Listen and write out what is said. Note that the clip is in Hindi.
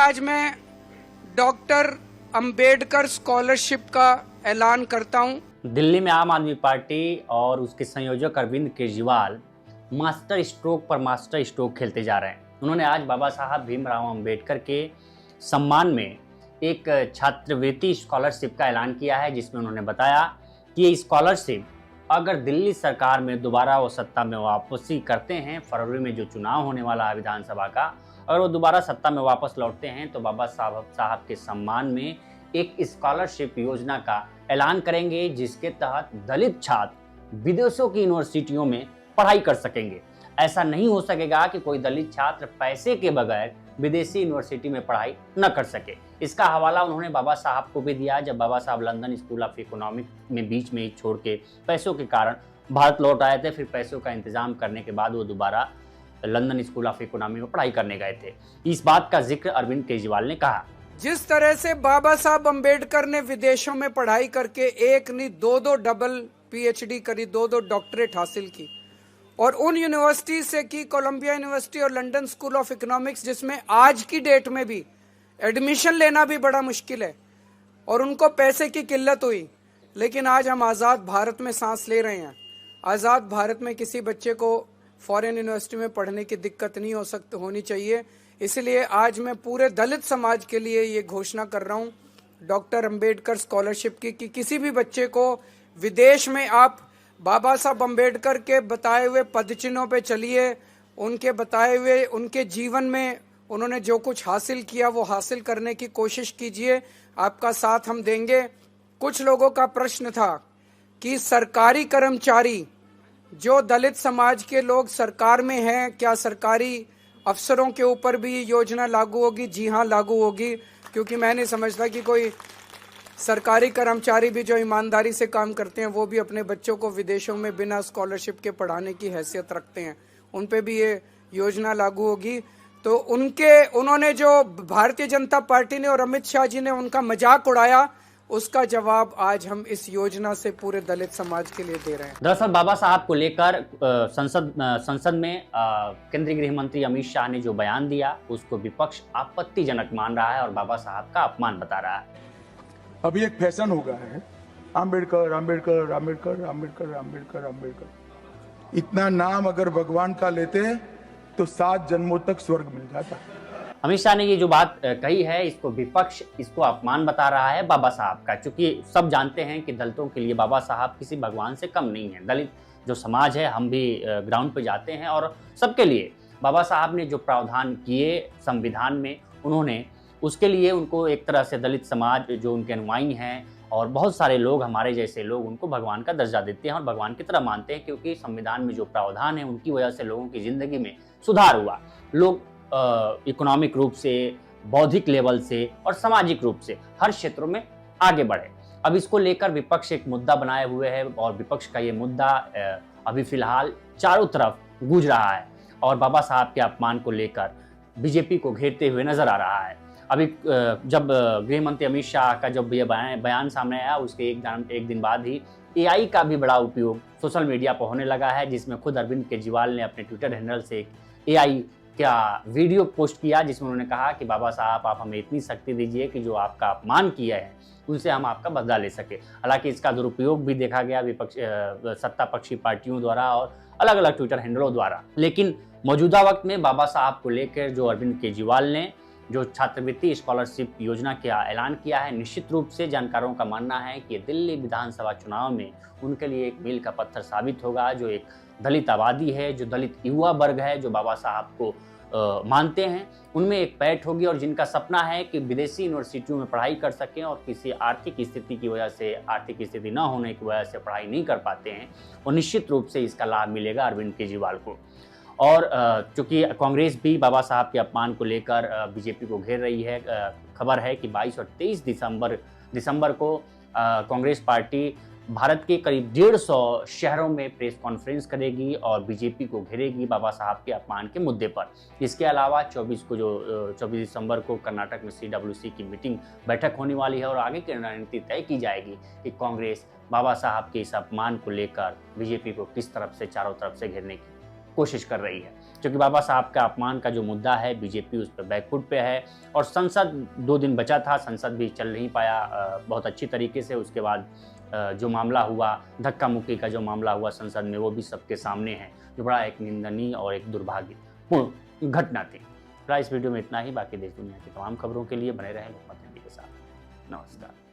आज मैं डॉक्टर अंबेडकर स्कॉलरशिप का ऐलान करता हूं। दिल्ली में आम आदमी पार्टी और उसके संयोजक अरविंद केजरीवाल मास्टर स्ट्रोक पर मास्टर स्ट्रोक खेलते जा रहे हैं। उन्होंने आज बाबा साहब भीमराव अंबेडकर के सम्मान में एक छात्रवृत्ति स्कॉलरशिप का ऐलान किया है, जिसमें उन्होंने बताया कि ये स्कॉलरशिप अगर दिल्ली सरकार में दोबारा वो सत्ता में वापसी करते हैं, फरवरी में जो चुनाव होने वाला है विधानसभा का, अगर वो दोबारा सत्ता में वापस लौटते हैं तो बाबा साहब के सम्मान में एक स्कॉलरशिप योजना का ऐलान करेंगे, जिसके तहत दलित छात्र विदेशों की यूनिवर्सिटियों में पढ़ाई कर सकेंगे। ऐसा नहीं हो सकेगा कि कोई दलित छात्र पैसे के बगैर विदेशी यूनिवर्सिटी में पढ़ाई न कर सके। इसका हवाला उन्होंने बाबा साहब को भी दिया। जब बाबा साहब लंदन स्कूल ऑफ इकोनॉमिक में बीच में ही छोड़ के पैसों के कारण भारत लौट आए थे, फिर पैसों का इंतजाम करने के बाद वो दोबारा लंदन स्कूल ऑफ इकोनॉमी में पढ़ाई करने गए थे। इस बात का जिक्र अरविंद केजरीवाल ने कहा। जिस तरह से बाबा साहब अंबेडकर ने विदेशों में पढ़ाई करके एक नहीं दो डबल पीएचडी करी, दो डॉक्टरेट हासिल की, और उन यूनिवर्सिटी से की, कोलंबिया यूनिवर्सिटी और लंदन स्कूल ऑफ इकोनॉमिक्स, जिसमें आज की डेट में भी एडमिशन लेना भी बड़ा मुश्किल है और उनको पैसे की किल्लत हुई। लेकिन आज हम आज़ाद भारत में सांस ले रहे हैं। आज़ाद भारत में किसी बच्चे को फॉरेन यूनिवर्सिटी में पढ़ने की दिक्कत नहीं होनी चाहिए। इसलिए आज मैं पूरे दलित समाज के लिए ये घोषणा कर रहा हूँ डॉक्टर अंबेडकर स्कॉलरशिप की, कि किसी भी बच्चे को विदेश में आप बाबा साहब अंबेडकर के बताए हुए पदचिन्हों पे चलिए, उनके बताए हुए उनके जीवन में उन्होंने जो कुछ हासिल किया वो हासिल करने की कोशिश कीजिए। आपका साथ हम देंगे। कुछ लोगों का प्रश्न था कि सरकारी कर्मचारी जो दलित समाज के लोग सरकार में हैं, क्या सरकारी अफसरों के ऊपर भी ये योजना लागू होगी? जी हाँ, लागू होगी, क्योंकि मैं नहीं समझता कि कोई सरकारी कर्मचारी भी जो ईमानदारी से काम करते हैं वो भी अपने बच्चों को विदेशों में बिना स्कॉलरशिप के पढ़ाने की हैसियत रखते हैं, उन पे भी ये योजना लागू होगी। तो उन्होंने जो भारतीय जनता पार्टी ने और अमित शाह जी ने उनका मजाक उड़ाया, उसका जवाब आज हम इस योजना से पूरे दलित समाज के लिए दे रहे हैं। दरअसल बाबा साहब को लेकर संसद में केंद्रीय गृह मंत्री अमित शाह ने जो बयान दिया उसको विपक्ष आपत्तिजनक मान रहा है और बाबा साहब का अपमान बता रहा है। अभी एक फैशन हो गया है, अंबेडकर अंबेडकर अंबेडकर अंबेडकर अंबेडकर अंबेडकर। इतना नाम अगर भगवान का लेते हैं तो 7 जन्मों तक स्वर्ग मिल जाता है। अमित शाह ने ये जो बात कही है, इसको विपक्ष इसको अपमान बता रहा है बाबा साहब का, क्योंकि सब जानते हैं कि दलितों के लिए बाबा साहब किसी भगवान से कम नहीं है। दलित जो समाज है, हम भी ग्राउंड पे जाते हैं और सबके लिए बाबा साहब ने जो प्रावधान किए संविधान में, उन्होंने उसके लिए उनको एक तरह से दलित समाज जो उनके अनुयायी हैं और बहुत सारे लोग हमारे जैसे लोग उनको भगवान का दर्जा देते हैं और भगवान की तरह मानते हैं, क्योंकि संविधान में जो प्रावधान है उनकी वजह से लोगों की जिंदगी में सुधार हुआ। लोग इकोनॉमिक रूप से, बौद्धिक लेवल से और सामाजिक रूप से हर क्षेत्रों में आगे बढ़े। अब इसको लेकर विपक्ष एक मुद्दा बनाए हुए है और विपक्ष का ये मुद्दा अभी फिलहाल चारों तरफ गूंज रहा है और बाबा साहब के अपमान को लेकर बीजेपी को घेरते हुए नजर आ रहा है। अभी जब गृह मंत्री अमित शाह का जब ये बयान सामने आया, उसके एक दिन बाद ही एआई का भी बड़ा उपयोग सोशल मीडिया पर होने लगा है, जिसमें खुद अरविंद केजरीवाल ने अपने ट्विटर हैंडल से एक एआई का वीडियो पोस्ट किया, जिसमें उन्होंने कहा कि बाबा साहब आप हमें इतनी शक्ति दीजिए कि जो आपका अपमान किया है उनसे हम आपका बदला ले सके। हालांकि इसका दुरुपयोग भी देखा गया सत्ता पक्षी पार्टियों द्वारा और अलग अलग ट्विटर हैंडलों द्वारा। लेकिन मौजूदा वक्त में बाबा साहब को लेकर जो अरविंद केजरीवाल ने जो छात्रवृत्ति स्कॉलरशिप योजना का ऐलान किया है, निश्चित रूप से जानकारों का मानना है कि दिल्ली विधानसभा चुनाव में उनके लिए एक मील का पत्थर साबित होगा। जो एक दलित आबादी है, जो दलित युवा वर्ग है, जो बाबा साहब को मानते हैं, उनमें एक पैठ होगी और जिनका सपना है कि विदेशी यूनिवर्सिटियों में पढ़ाई कर सकें और किसी आर्थिक स्थिति की वजह से, आर्थिक स्थिति न होने की वजह से पढ़ाई नहीं कर पाते हैं, और निश्चित रूप से इसका लाभ मिलेगा अरविंद केजरीवाल को। और चूंकि कांग्रेस भी बाबा साहब के अपमान को लेकर बीजेपी को घेर रही है, खबर है कि 22 और 23 दिसंबर को कांग्रेस पार्टी भारत के करीब 150 शहरों में प्रेस कॉन्फ्रेंस करेगी और बीजेपी को घेरेगी बाबा साहब के अपमान के मुद्दे पर। इसके अलावा 24 दिसंबर को कर्नाटक में CWC की मीटिंग बैठक होने वाली है और आगे की रणनीति तय की जाएगी कि कांग्रेस बाबा साहब के इस अपमान को लेकर बीजेपी को किस तरफ से चारों तरफ से घेरने की कोशिश कर रही है। क्योंकि बाबा साहब का अपमान का जो मुद्दा है बीजेपी उस पर बैकफुट पे है और संसद 2 दिन बचा था, संसद भी चल नहीं पाया बहुत अच्छी तरीके से। उसके बाद जो मामला हुआ, धक्का मुक्की का जो मामला हुआ संसद में, वो भी सबके सामने है, जो बड़ा एक निंदनीय और एक दुर्भाग्यपूर्ण घटना थी। इस वीडियो में इतना ही। बाकी देश दुनिया की तमाम खबरों के लिए बने रहें लोकमत हिंदी के साथ। नमस्कार।